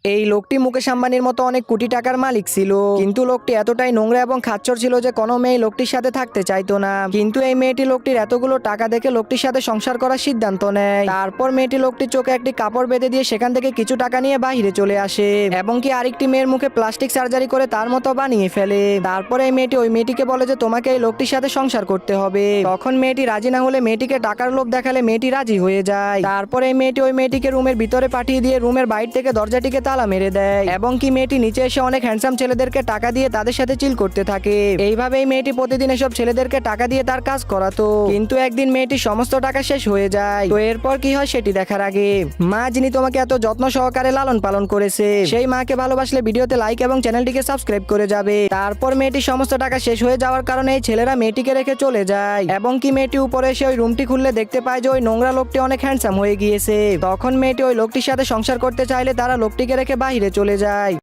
এই লোকটি মুকেশ আম্বানির মতো অনেক কোটি টাকার মালিক ছিল, কিন্তু লোকটি এতটাই নোংরা এবং খাচ্চর ছিল যে কোনো মেয়ে লোকটির সাথে থাকতে চাইতো না। কিন্তু এই মেয়েটি লোকটির এতগুলো টাকা দেখে লোকটির সাথে সংসার করার সিদ্ধান্ত নেয়। তারপর মেয়েটি লোকটির চোখে একটি কাপড় বেঁধে দিয়ে সেখান থেকে কিছু টাকা নিয়ে বাইরে চলে আসে এবং কি আরেকটি মেয়ের মুখে প্লাস্টিক সার্জারি করে তার মতো বানিয়ে ফেলে। তারপরে এই মেয়েটি ওই মেয়েটিকে বলে যে তোমাকে এই লোকটির সাথে সংসার করতে হবে। তখন মেয়েটি রাজি না হলে মেয়েটিকে টাকার লোভ দেখালে মেয়েটি রাজি হয়ে যায়। তারপরে এই মেয়েটি ওই মেয়েটিকে রুমের ভিতরে পাঠিয়ে দিয়ে রুমের বাইরে থেকে দরজাটিকে তালা মেরে দেয় এবং কি মেয়েটি নিচে এসে অনেক হ্যান্ডসাম ছেলেদেরকে টাকা দিয়ে তাদের সাথে চিল করতে থাকে। এইভাবেই মেয়েটি প্রতিদিন এসব ছেলেদেরকে টাকা দিয়ে তার কাজ করাতো। কিন্তু একদিন মেয়েটির সমস্ত টাকা শেষ হয়ে যায়। তো এরপর কি হয় সেটি দেখার আগে, মা যিনি তোমাকে এত যত্ন সহকারে লালন পালন করেছে সেই মাকে ভালোবাসলে ভিডিওতে লাইক এবং চ্যানেলটিকে সাবস্ক্রাইব করে যাবে। তারপর মেয়েটির সমস্ত টাকা শেষ হয়ে যাওয়ার কারণে এই ছেলেরা মেয়েটিকে রেখে চলে যায় এবং কি মেয়েটি উপরে এসে ওই রুমটি খুললে দেখতে পায় যে ওই নোংরা লোকটি অনেক হ্যান্ডসাম হয়ে গিয়েছে। তখন মেয়েটি ওই লোকটির সাথে সংসার করতে চাইলে তারা লোকটিকে রেখে বাইরে চলে যায়।